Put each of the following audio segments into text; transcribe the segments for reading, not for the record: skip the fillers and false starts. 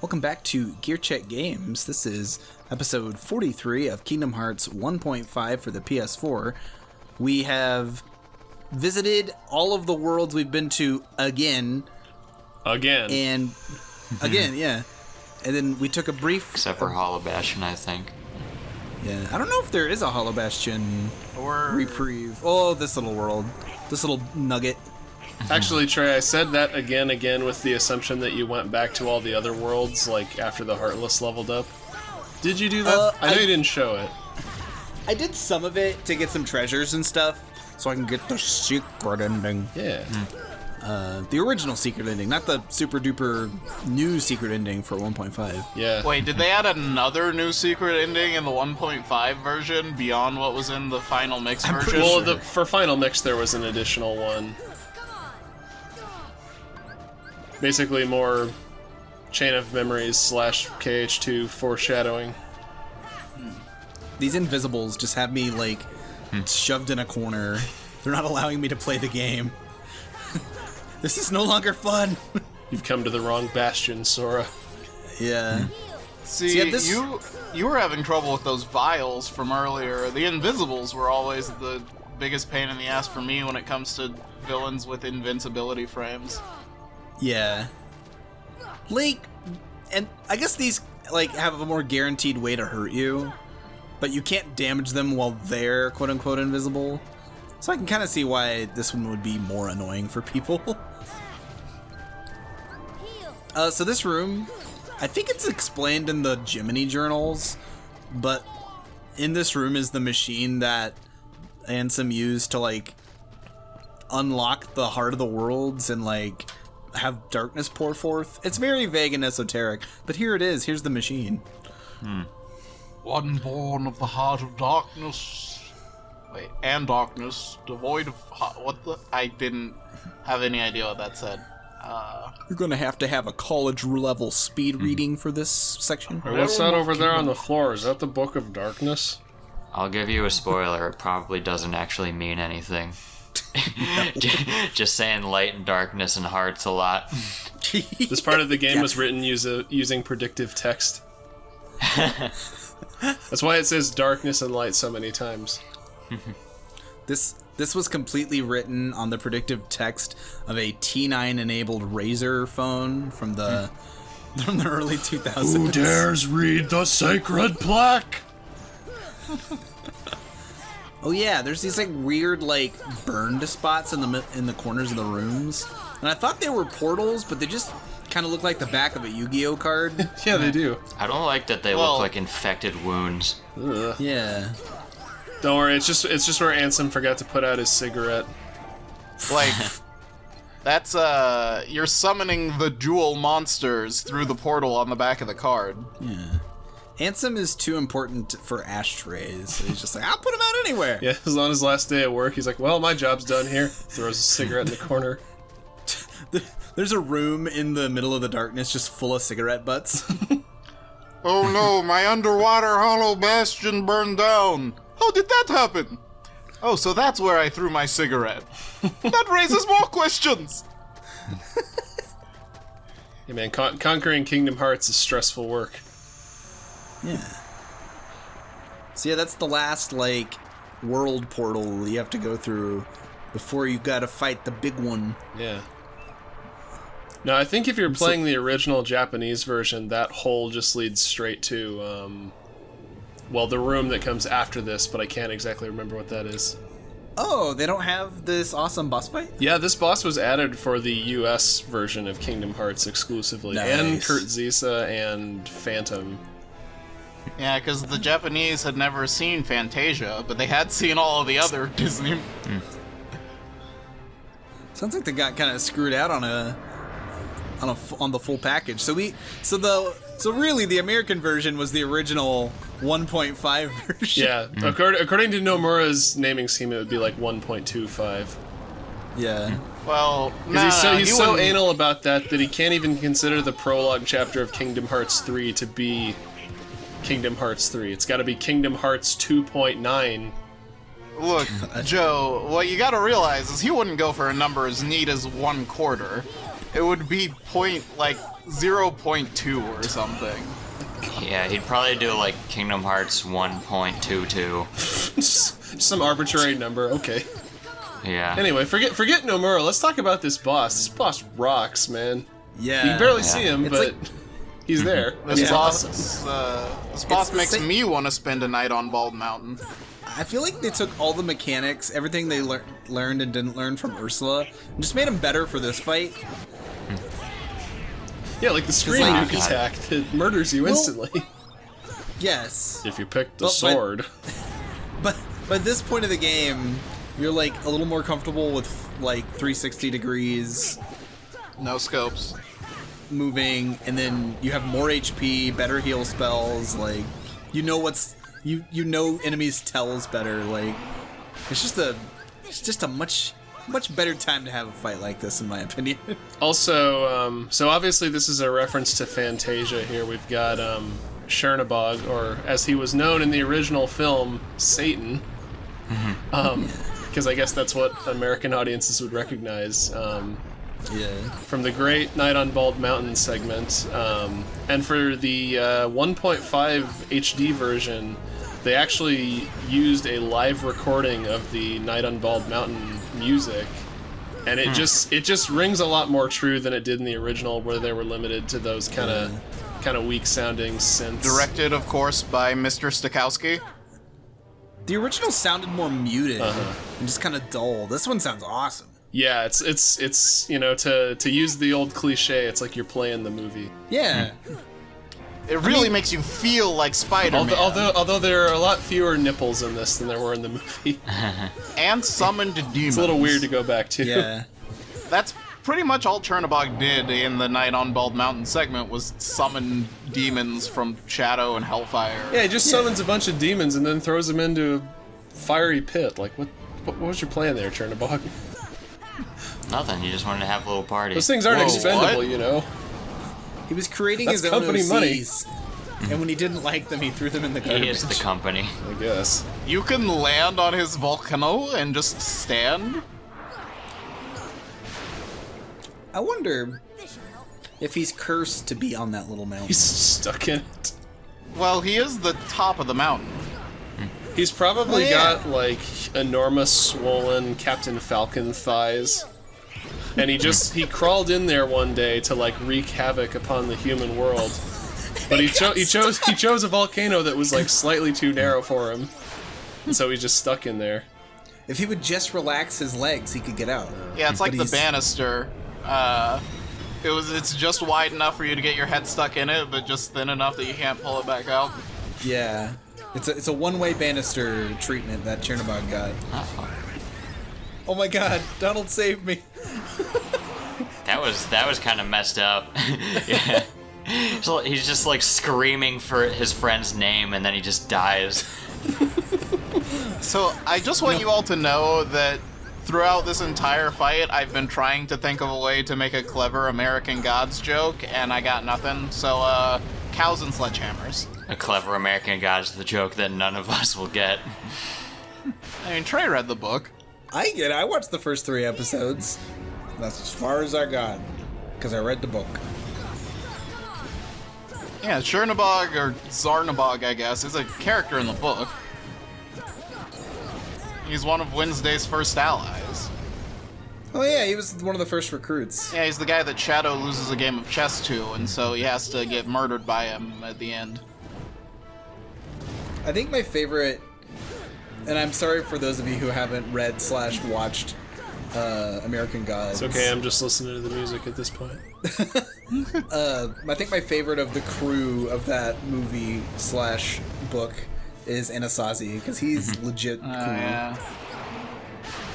Welcome back to Gear Check Games. This is episode 43 of Kingdom Hearts 1.5 for the PS4. We have visited all of the worlds we've been to again. And again, yeah. And then we took a brief... Except for Hollow Bastion, I think. Yeah, I don't know if there is a Hollow Bastion reprieve. Oh, this little world. This little nugget. Actually, Trey, I said that again with the assumption that you went back to all the other worlds, like, after the Heartless leveled up. Did you do that? I know you didn't show it. I did some of it to get some treasures and stuff, so I can get the secret ending. Yeah. The original secret ending, not the super duper new secret ending for 1.5. Yeah. Wait, did they add another new secret ending in the 1.5 version beyond what was in the Final Mix version? Well, for Final Mix, there was an additional one. Basically more Chain of Memories / KH2 foreshadowing. These invisibles just have me, like, shoved in a corner. They're not allowing me to play the game. This is no longer fun. You've come to the wrong bastion, Sora. Yeah. See, you were having trouble with those vials from earlier. The invisibles were always the biggest pain in the ass for me when it comes to villains with invincibility frames. Yeah. Like, and I guess these, like, have a more guaranteed way to hurt you, but you can't damage them while they're quote-unquote invisible. So I can kind of see why this one would be more annoying for people. So this room, I think it's explained in the Jiminy journals, but in this room is the machine that Ansem used to, like, unlock the heart of the worlds and, like, have darkness pour forth. It's very vague and esoteric, but here it is. Here's the machine. One born of the heart of darkness. Wait, and darkness, devoid of what the... I didn't have any idea what that said. You're gonna have a college-level speed reading for this section. Hey, what's that over there on the floor? Is that the Book of Darkness? I'll give you a spoiler. It probably doesn't actually mean anything. Just saying light and darkness and hearts a lot. This part of the game was written using predictive text. That's why it says darkness and light so many times. This was completely written on the predictive text of a T9-enabled Razor phone from the early 2000s. Who dares read the sacred plaque? Oh yeah, there's these, like, weird, like, burned spots in the corners of the rooms, and I thought they were portals, but they just kind of look like the back of a Yu-Gi-Oh card. Yeah, they do. I don't like that they look like infected wounds. Ugh. Yeah. Don't worry, it's just where Ansem forgot to put out his cigarette. Like, that's, you're summoning the jewel monsters through the portal on the back of the card. Yeah. Ansem is too important for ashtrays. So he's just like, I'll put him out anywhere. Yeah, as on his last day at work, he's like, well, my job's done here. Throws a cigarette in the corner. There's a room in the middle of the darkness just full of cigarette butts. Oh no, my underwater hollow bastion burned down. How did that happen? Oh, so that's where I threw my cigarette. That raises more questions. Yeah, man, conquering Kingdom Hearts is stressful work. Yeah. So yeah, that's the last, like, world portal you have to go through before you gotta fight the big one. Yeah. No, I think if you're playing the original Japanese version, that hole just leads straight to, well, the room that comes after this, but I can't exactly remember what that is. Oh, they don't have this awesome boss fight? Yeah, this boss was added for the US version of Kingdom Hearts exclusively. Nice. And Kurt Zisa and Phantom. Yeah, because the Japanese had never seen Fantasia, but they had seen all of the other Disney. Sounds like they got kind of screwed out on the full package. So really the American version was the original 1.5 version. Yeah, according to Nomura's naming scheme, it would be like 1.25. Yeah. Well, He's so anal about that he can't even consider the prologue chapter of Kingdom Hearts 3 to be Kingdom Hearts 3. It's got to be Kingdom Hearts 2.9 Look, Joe, what you gotta realize is he wouldn't go for a number as neat as 1/4. It would be 0.2 or something. Yeah, he'd probably do like Kingdom Hearts 1.22. Just some arbitrary number, okay. Yeah. Anyway, forget Nomura, let's talk about this boss. This boss rocks, man. Yeah. You can barely Yeah. see him, It's but like- he's there. This That's boss, awesome. this boss the makes same- me want to spend a night on Bald Mountain. I feel like they took all the mechanics, everything they learned and didn't learn from Ursula, and just made them better for this fight. Yeah, like the screen like- nuke attack that murders you instantly. Yes. If you pick the But- sword. But at this point of the game, you're like a little more comfortable with like 360 degrees No scopes. moving, and then you have more HP, better heal spells, like you know you know enemies' tells better, like it's just a much better time to have a fight like this, in my opinion. Also, so obviously this is a reference to Fantasia here. We've got Chernabog, or as he was known in the original film, Satan. Because I guess that's what American audiences would recognize Yeah. from the great Night on Bald Mountain segment. And for the 1.5 HD version, they actually used a live recording of the Night on Bald Mountain music, and it just rings a lot more true than it did in the original, where they were limited to those kind of weak sounding synths. Directed, of course, by Mr. Stokowski. The original sounded more muted and just kind of dull. This one sounds awesome. Yeah, it's you know, to use the old cliche, it's like you're playing the movie. Yeah. It really makes you feel like Spider-Man. Although there are a lot fewer nipples in this than there were in the movie. And summoned demons. It's a little weird to go back to. Yeah. That's pretty much all Chernabog did in the Night on Bald Mountain segment, was summon demons from Shadow and Hellfire. Yeah, he just summons a bunch of demons and then throws them into a fiery pit. Like, what was your plan there, Chernabog? Nothing. You just wanted to have a little party. Those things aren't Whoa, expendable, what? you know? He was creating That's his own company money. OCs, and when he didn't like them, he threw them in the He garbage. is the company. I guess. You can land on his volcano and just stand? I wonder if he's cursed to be on that little mountain. He's stuck in it. Well, he is the top of the mountain. He's probably Oh, yeah. got, like, enormous, swollen Captain Falcon thighs. And he crawled in there one day to, like, wreak havoc upon the human world. But he chose a volcano that was, like, slightly too narrow for him. And so he's just stuck in there. If he would just relax his legs, he could get out. Yeah, it's like But the he's- banister. It's just wide enough for you to get your head stuck in it, but just thin enough that you can't pull it back out. Yeah. It's a one-way banister treatment that Chernabog got. Oh my god, Donald saved me. That was kind of messed up. Yeah. So he's just like screaming for his friend's name, and then he just dies. So I just want you all to know that throughout this entire fight, I've been trying to think of a way to make a clever American Gods joke, and I got nothing. So, cows and sledgehammers. A clever American God is the joke that none of us will get. I mean, Trey read the book. I get it. I watched the first 3 episodes. That's as far as I got, because I read the book. Yeah, Chernabog, or Zarnabog, I guess, is a character in the book. He's one of Wednesday's first allies. Oh yeah, he was one of the first recruits. Yeah, he's the guy that Shadow loses a game of chess to, and so he has to get murdered by him at the end. I think my favorite, and I'm sorry for those of you who haven't read/watched American Gods. It's okay, I'm just listening to the music at this point. I think my favorite of the crew of that movie/book is Anasazi, because he's legit cool. Yeah.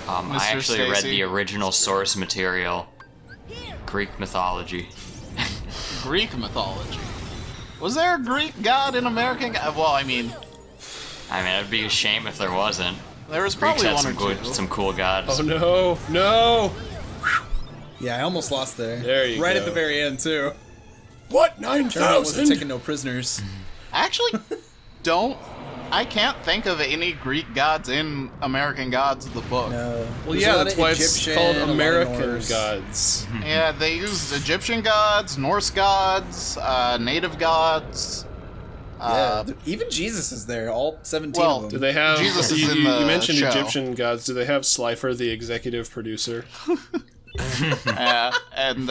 I Mr. actually read Stacy. the original source material, Greek mythology. Greek mythology. Was there a Greek god in American God? Well, I mean, It'd be a shame if there wasn't. there was Greeks probably had one or two. some cool gods. Oh no, no! Yeah, I almost lost there. There you right go. at the very end too. What, Chernabog wasn't 9,000? taking no prisoners. I actually don't I can't think of any Greek gods in American Gods, the book. No. Well, There's yeah, a lot that's of why Egyptian, it's called a lot of American Norse. Gods. Yeah, they used Egyptian gods, Norse gods, native gods. Even Jesus is there, all 17 Well, of them. Do they have? Jesus is you, in the you mentioned show. Egyptian gods. Do they have Slifer, the executive producer? And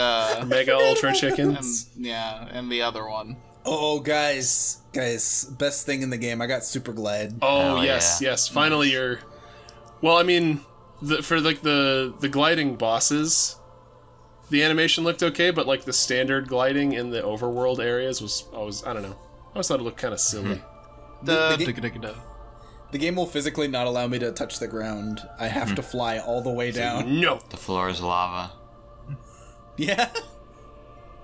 Mega Ultra Chickens. and the other one. Oh, guys, best thing in the game. I got Super Glide. Oh Hell yes, yeah. yes. Finally, you're. Well, I mean, for like the gliding bosses, the animation looked okay, but like the standard gliding in the overworld areas was always, I don't know. I always thought it looked kind of silly. The game will physically not allow me to touch the ground. I have to fly all the way down. No. The floor is lava. Yeah.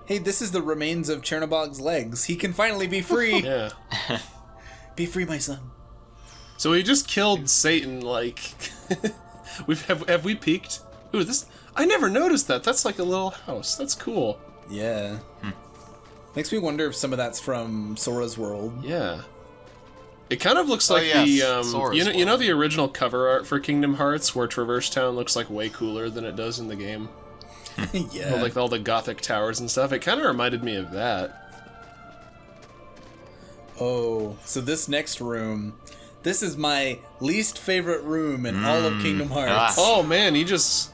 Hey, this is the remains of Chernabog's legs. He can finally be free. Yeah. Be free, my son. So we just killed Satan. Like, have we peeked? Ooh, this. I never noticed that. That's like a little house. That's cool. Yeah. Makes me wonder if some of that's from Sora's world. Yeah. It kind of looks like yes, Sora's you know world. the original cover art for Kingdom Hearts where Traverse Town looks like way cooler than it does in the game. Yeah. With, like all the gothic towers and stuff. It kind of reminded me of that. Oh, so this next room, this is my least favorite room in all of Kingdom Hearts. Oh man, he just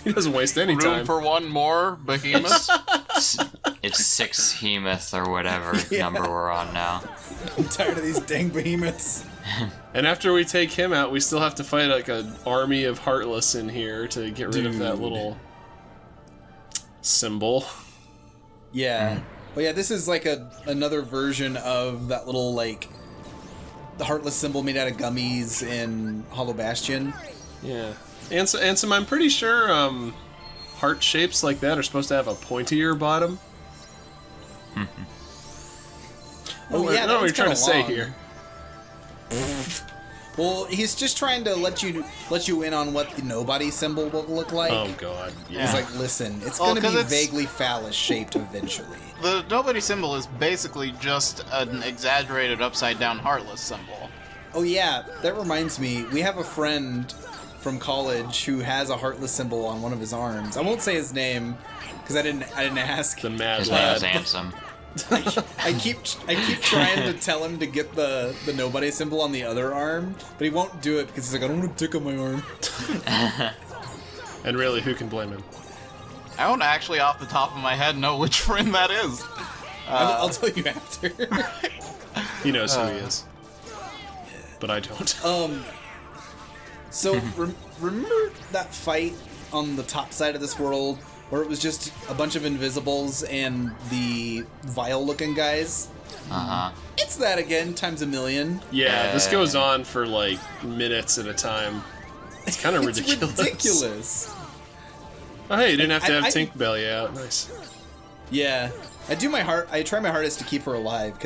he doesn't waste any Room time. for one more behemoth. It's 6 Hemoth or whatever number we're on now. I'm tired of these dang behemoths. And after we take him out, we still have to fight like an army of Heartless in here to get rid of that little symbol. Yeah. Well, yeah, this is like another version of that little, like, the Heartless symbol made out of gummies in Hollow Bastion. Yeah. Ansem, I'm pretty sure heart shapes like that are supposed to have a pointier bottom. Oh, I yeah, don't know what you're that trying to one's say kinda here. Well, he's just trying to let you in on what the nobody symbol will look like. Oh god. Yeah. He's like, listen, it's Well, going to 'cause be it's- vaguely phallus shaped eventually. The nobody symbol is basically just an exaggerated upside down heartless symbol. Oh yeah, that reminds me. We have a friend from college who has a heartless symbol on one of his arms. I won't say his name because I didn't ask. The mad His name lad. is Ansem. I keep trying to tell him to get the nobody symbol on the other arm, but he won't do it because he's like, I don't want to tick on my arm. And really, who can blame him? I don't actually, off the top of my head, know which friend that is. I'll tell you after. He knows who he is. But I don't. So remember that fight on the top side of this world where it was just a bunch of invisibles and the vile-looking guys? Uh-huh. It's that again, times a million. Yeah, this goes on for like minutes at a time. It's kind of ridiculous. It's ridiculous. Oh, hey, you didn't have to have I- Tinkerbell out. Nice. Yeah, I try my hardest to keep her alive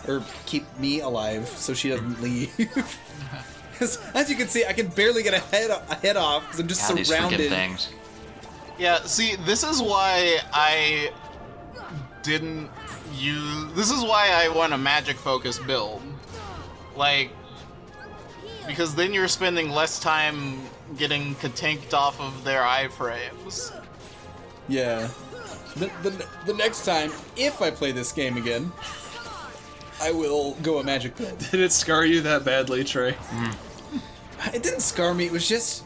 or keep me alive so she doesn't leave. 'Cause as you can see, I can barely get a head off because I'm just God, these freaking surrounded. things. Yeah, see, this is why I didn't use... This is why I want a magic-focused build. Like, because then you're spending less time getting katinked off of their iframes. Yeah. The next time, if I play this game again, I will go a magic build. Did it scar you that badly, Trey? It didn't scar me. It was just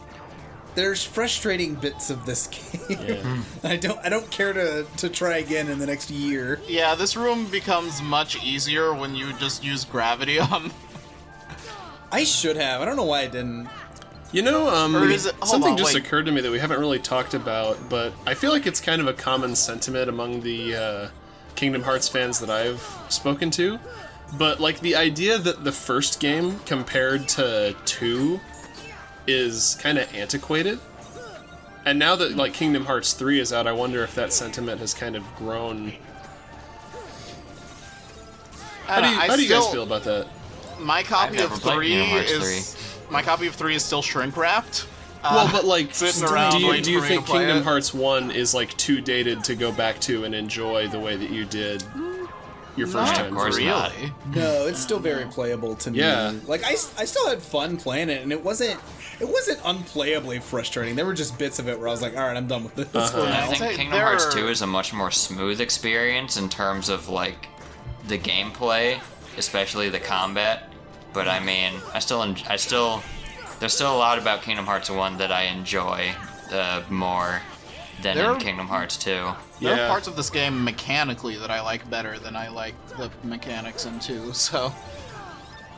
there's frustrating bits of this game. Yeah. I don't care to try again in the next year. Yeah, this room becomes much easier when you just use gravity on... I should have. I don't know why I didn't. You know, Or is it- hold something on, just wait. occurred to me that we haven't really talked about, but I feel like it's kind of a common sentiment among the Kingdom Hearts fans that I've spoken to. But, like, the idea that the first game compared to 2 is kind of antiquated. And now that, like, Kingdom Hearts 3 is out, I wonder if that sentiment has kind of grown. How do you guys feel about that? My copy I've of never played 3 Kingdom Hearts is... My copy of 3 is still shrink-wrapped. Well, but like, sitting around do waiting you for me think to play Kingdom it. Hearts 1 is like too dated to go back to and enjoy the way that you did? your first Not time. of course through. not. really. No, it's still very playable to me. Yeah. Like I still had fun playing it, and it wasn't unplayably frustrating. There were just bits of it where I was like, all right, I'm done with this for I now. think say Kingdom there Hearts are- 2 is a much more smooth experience in terms of like the gameplay, especially the combat. But I mean, there's still a lot about Kingdom Hearts 1 that I enjoy more than There- in Kingdom Hearts 2. There Yeah. are parts of this game mechanically that I like better than I like the mechanics in 2, so...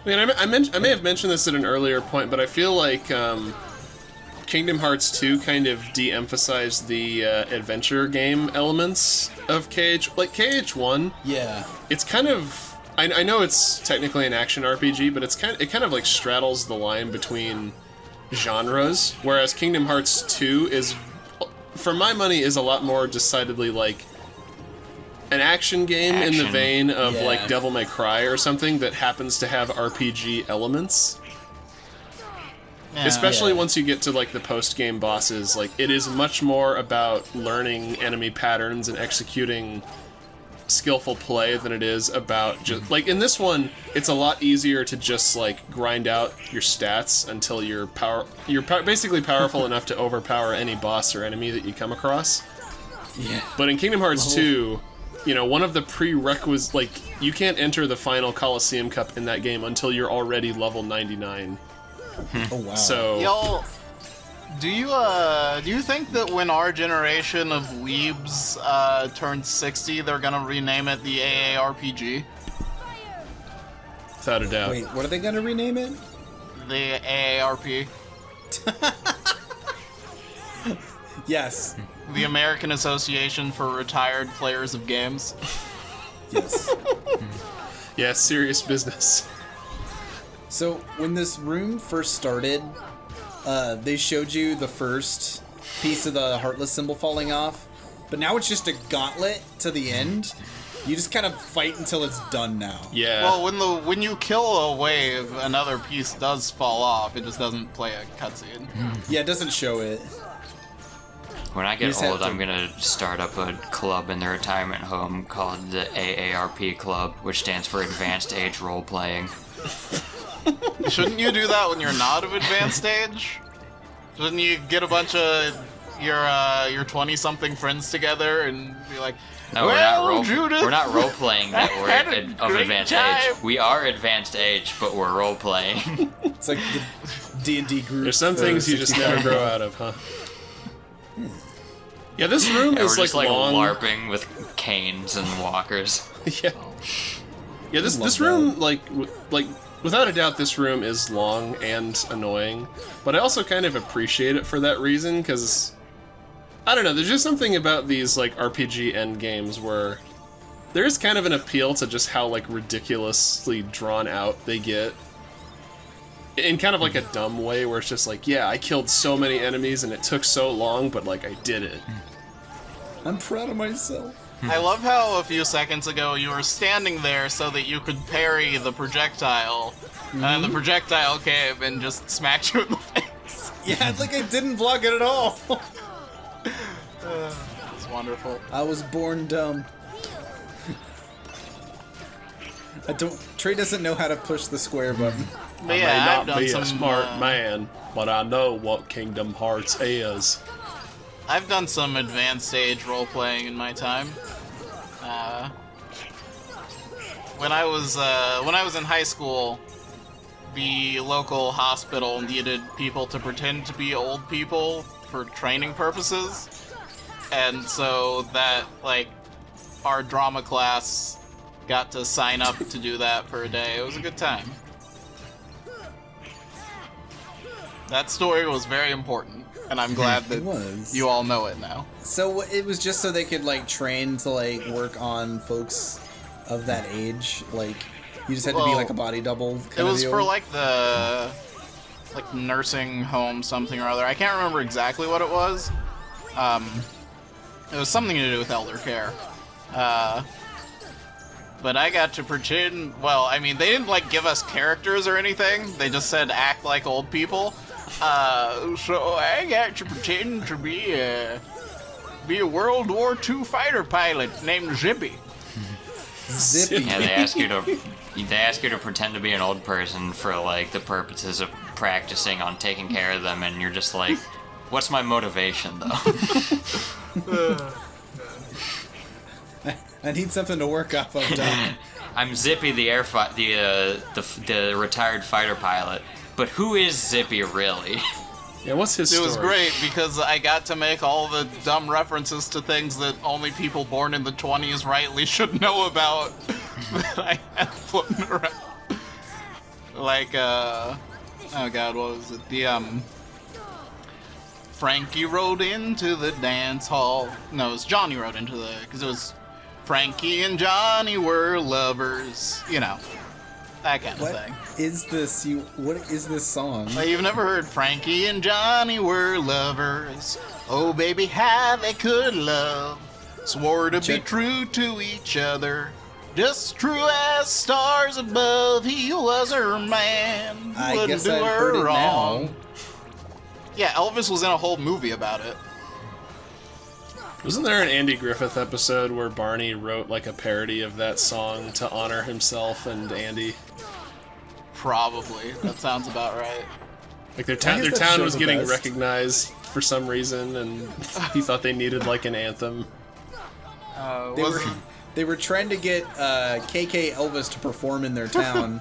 I mean, I may have mentioned this at an earlier point, but I feel like Kingdom Hearts 2 kind of de-emphasized the adventure game elements of KH. Like, KH1, Yeah. it's kind of... I know it's technically an action RPG, but it kind of like straddles the line between genres, whereas Kingdom Hearts 2 is, for my money, is a lot more decidedly like an action game in the Action. vein of Yeah. like Devil May Cry or something that happens to have RPG elements. Yeah. Especially Yeah. once you get to like the post-game bosses, like it is much more about learning enemy patterns and executing skillful play than it is about just like in this one it's a lot easier to just like grind out your stats until you're basically powerful enough to overpower any boss or enemy that you come across. Yeah. But in Kingdom Hearts 2, you know, one of the prerequisites, like, you can't enter the final Coliseum Cup in that game until you're already level 99. Oh wow. So, Y'all, do you think that when our generation of weebs turns 60, they're gonna rename it the AARPG? without a doubt. Wait, what are they gonna rename it? The AARP? Yes. The American Association for Retired Players of Games? Yes. Yeah, serious business. So when this room first started, they showed you the first piece of the Heartless symbol falling off, but now it's just a gauntlet to the end. You just kind of fight until it's done now. Yeah. Well, when you kill a wave, another piece does fall off. It just doesn't play a cutscene. Yeah, it doesn't show it. When I You get just have old, to- I'm gonna start up a club in the retirement home called the AARP Club, which stands for Advanced Age Role Playing. Shouldn't you do that when you're not of advanced age? Shouldn't you get a bunch of your 20-something friends together and be like, No, well, Judith, we're not role playing that I we're had a of great advanced time." age. We are advanced age, but we're role playing. It's like the D&D group. There's some for things you just 65. never grow out of, huh? Yeah, this room We're is just like long. LARPing with canes and walkers. Yeah. Yeah, this Love room, like without a doubt, this room is long and annoying. But I also kind of appreciate it for that reason, because I don't know. There's just something about these like RPG end games where there's kind of an appeal to just how like ridiculously drawn out they get. In kind of like a dumb way, where it's just like, yeah, I killed so many enemies and it took so long, but like I did it. I'm proud of myself. I love how a few seconds ago you were standing there so that you could parry the projectile, and the projectile came and just smacked you in the face. Yeah, it's like I didn't block it at all. It's wonderful. I was born dumb. Trey doesn't know how to push the square button. But I may yeah, not I've done be some a smart uh, man, but I know what Kingdom Hearts is. I've done some advanced stage role playing in my time. When I was in high school, the local hospital needed people to pretend to be old people for training purposes, and so that like our drama class got to sign up to do that for a day. It was a good time. That story was very important, and I'm glad that It was. you all know it now. So it was just so they could like train to like work on folks of that age. Like you just had to be Well, like a body double. Kind It of was deal? for like the nursing home something or other. I can't remember exactly what it was. It was something to do with elder care. But I got to pretend. Well, I mean, they didn't like give us characters or anything. They just said act like old people. So I got to pretend to be a World War II fighter pilot named Zippy. Zippy. Yeah, they ask you to pretend to be an old person for like the purposes of practicing on taking care of them, and you're just like, what's my motivation though? I need something to work off of, Doc. I'm Zippy, the retired fighter pilot. But who is Zippy really? Yeah, what's his story? It was great because I got to make all the dumb references to things that only people born in the 20s rightly should know about that I had floating around. Like, oh god, what was it? Frankie rode into the dance hall. No, it was Johnny rode into the... Because it was Frankie and Johnny were lovers. You know, that kind of thing. What is this song? Like, you've never heard Frankie and Johnny were lovers. Oh, baby, how they could love. Swore to be true to each other. Just true as stars above. He was her man. I Wouldn't guess do I've her heard it wrong. now. Yeah, Elvis was in a whole movie about it. Wasn't there an Andy Griffith episode where Barney wrote like a parody of that song to honor himself and Andy? Probably. That sounds about right. Like their Why is that town show was the getting best? recognized for some reason, and he thought they needed like an anthem. They were trying to get KK Elvis to perform in their town,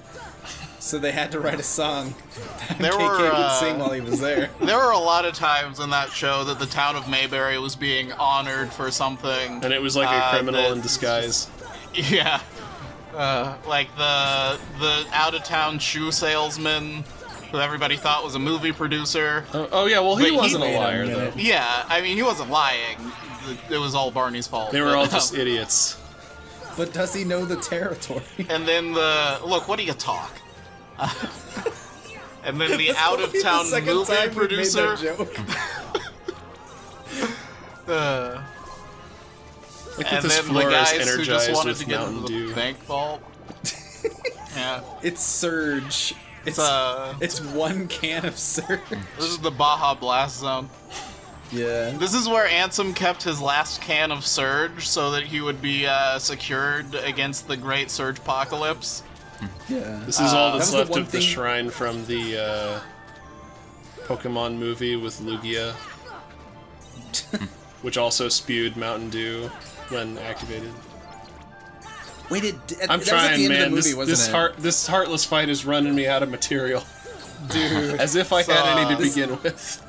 so they had to write a song that There KK were, would sing while he was there. There were a lot of times in that show that the town of Mayberry was being honored for something. And it was like a criminal that- in disguise. Yeah. Like the out-of-town shoe salesman who everybody thought was a movie producer. Oh yeah, well he Wait, wasn't wait a a liar minute. though. Yeah, I mean, he wasn't lying. It was all Barney's fault. They were all just idiots. But does he know the territory? And then look, what do you talk? And then the That's only out-of-town the second movie time we've made producer. that joke. Like And this then the floor is guys who just energized wanted with to get Mountain into the Dew. bank vault. Yeah. It's Surge. It's It's one can of Surge. this is the Baja Blast Zone. Yeah. This is where Ansem kept his last can of Surge so that he would be secured against the Great Surge Apocalypse. Yeah. This is all that that's was the left one of the thing- shrine from the Pokemon movie with Lugia, which also spewed Mountain Dew when activated. Wait, I'm that was at trying, the end man. of the movie, wasn't This heartless fight is running me out of material. Dude. As if I had any to This- begin with.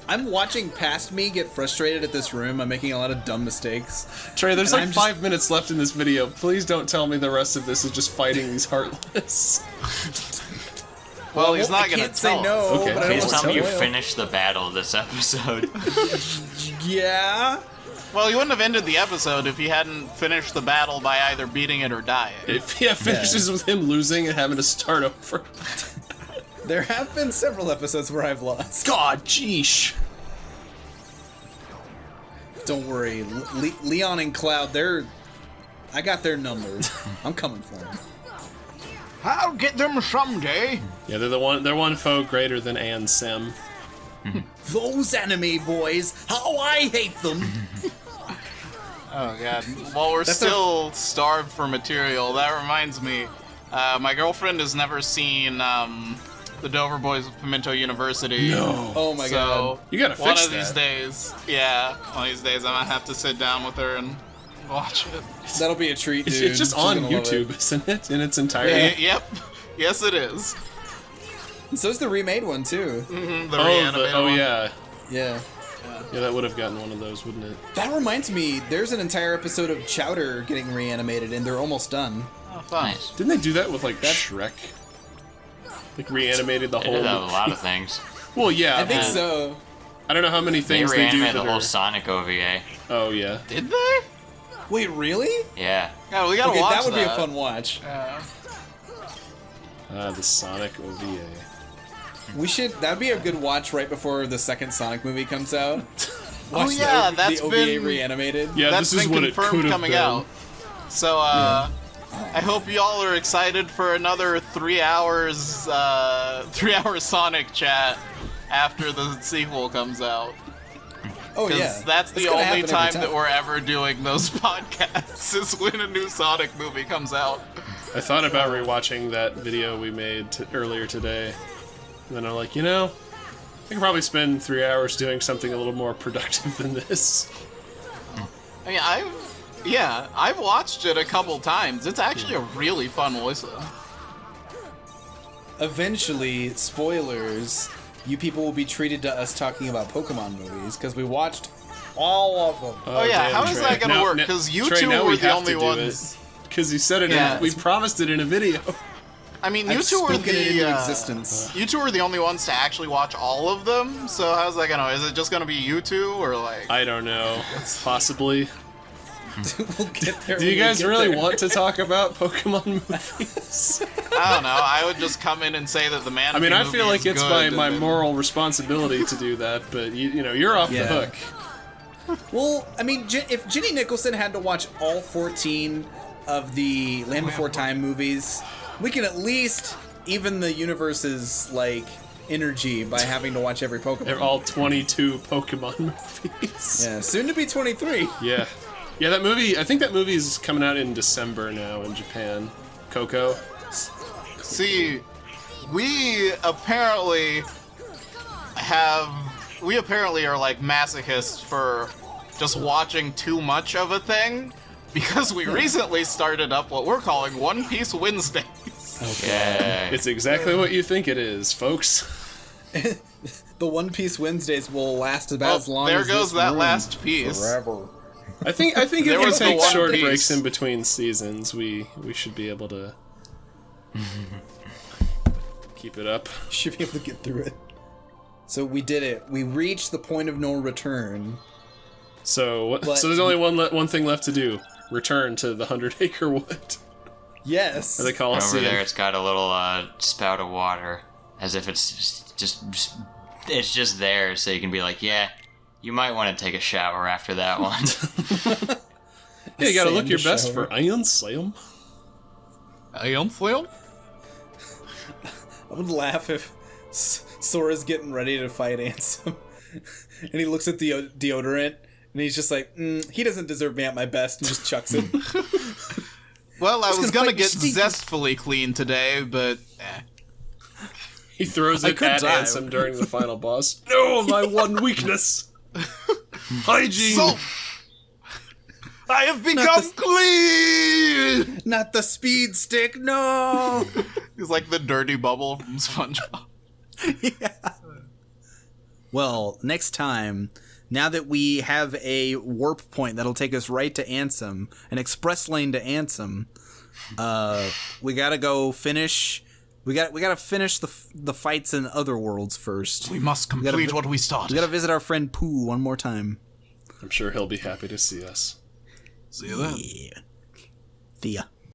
I'm watching past me get frustrated at this room. I'm making a lot of dumb mistakes. Trey, there's And like I'm 5 minutes left in this video. Please don't tell me the rest of this is just fighting these heartless. Well, he's not I going to can't say tell no, Okay. but I don't Please want tell to me you spoil. finished the battle this episode. Yeah. Well, he wouldn't have ended the episode if he hadn't finished the battle by either beating it or dying. If he finishes with him losing and having to start over. There have been several episodes where I've lost. God, jeesh. Don't worry, Leon and Cloud, I got their numbers. I'm coming for them. I'll get them someday. Yeah, they're one foe greater than Ansem. Those anime boys, how I hate them. Oh god. While we're That's still starved for material, that reminds me. My girlfriend has never seen the Dover Boys of Pimento University. No. Oh my god. So You gotta one fix of these that. days, one of these days, I might have to sit down with her and watch it. That'll be a treat, It's, dude. it's just She's on gonna love YouTube, it. isn't it? In its entirety. Yep. Yes, it is. And so's the remade one too. The Oh, reanimated one. yeah. Yeah. Yeah, that would have gotten one of those, wouldn't it? That reminds me, there's an entire episode of Chowder getting reanimated, and they're almost done. Oh, fun. Nice. Didn't they do that with, like, Shrek? Like, reanimated the They whole... did that with a lot of things. Well, yeah. I think but so. I don't know how many They things they do reanimated that the whole are... Sonic OVA. Oh, yeah. Did they? Wait, really? Yeah. Yeah, we gotta Okay, watch that would be a fun watch. Yeah. The Sonic OVA. That'd be a good watch right before the second Sonic movie comes out. Watch yeah, the, that's the OVA been- reanimated. Yeah, That's this is been what it could confirmed have coming been. out. So, I hope y'all are excited for another 3 hours, 3 hour Sonic chat after the sequel comes out. Oh yeah, Because that's It's the gonna only happen every time that we're ever doing those podcasts is when a new Sonic movie comes out. I thought about rewatching that video we made earlier today, and then I'm like, I could probably spend 3 hours doing something a little more productive than this. I mean, I've watched it a couple times. It's actually a really fun listen. Eventually, spoilers, you people will be treated to us talking about Pokemon movies, because we watched all of them. Oh yeah, damn, how is Trey. that gonna Now- work? now- Because you Trey, two now were we the have only to do ones. Because you said it, Yeah. we promised it in a video. I mean, you I've two were spoken it the into existence. you two were the only ones to actually watch all of them. So how's that gonna? Is it just gonna be you two, or like? I don't know. Possibly. We'll get there. Do you guys really want to talk about Pokemon movies? I don't know. I would just come in and say that the man. I mean, I feel like it's my good. moral responsibility to do that, but you're off the Yeah. hook. Well, I mean, if Ginny Nicholson had to watch all 14 of the Land Before Time movies, we can at least even the universe's energy by having to watch every Pokemon. They're all 22 Pokemon movies. Yeah, soon to be 23. Yeah. Yeah, that movie, I think that movie is coming out in December now in Japan. Coco. See, we apparently are like masochists for just watching too much of a thing, because we recently started up what we're calling One Piece Wednesdays. Okay. It's exactly what you think it is, folks. The One Piece Wednesdays will last about as long there as goes this that room. last piece. Forever. I think There if we was the take One short Piece. breaks in between seasons, we should be able to keep it up. Should be able to get through it. So we did it. We reached the point of no return. So But- so there's only one thing left to do. Return to the 100-acre wood. Yes. Or they call And it over there, it's got a little spout of water, as if it's just there, so you can be like, yeah, you might want to take a shower after that one. Yeah, you gotta look Sand your best shower. for Iron Slam. Ion Flail? I would laugh if Sora's getting ready to fight Ansem, and he looks at the deodorant, and he's just like, he doesn't deserve me at my best, and just chucks it. Well, I was gonna fight get Stinky. zestfully clean today, but He throws I it could at die. Ansem during the final boss. No, my one weakness. Hygiene. so I have become clean. Not the speed stick, no! He's like the dirty bubble from SpongeBob. Well, next time, now that we have a warp point that'll take us right to Ansem, an express lane to Ansem, we gotta go finish. We gotta finish the fights in other worlds first. We must gotta complete vi- what we started. We gotta visit our friend Pooh one more time. I'm sure he'll be happy to see us. See you then. Yeah. See ya.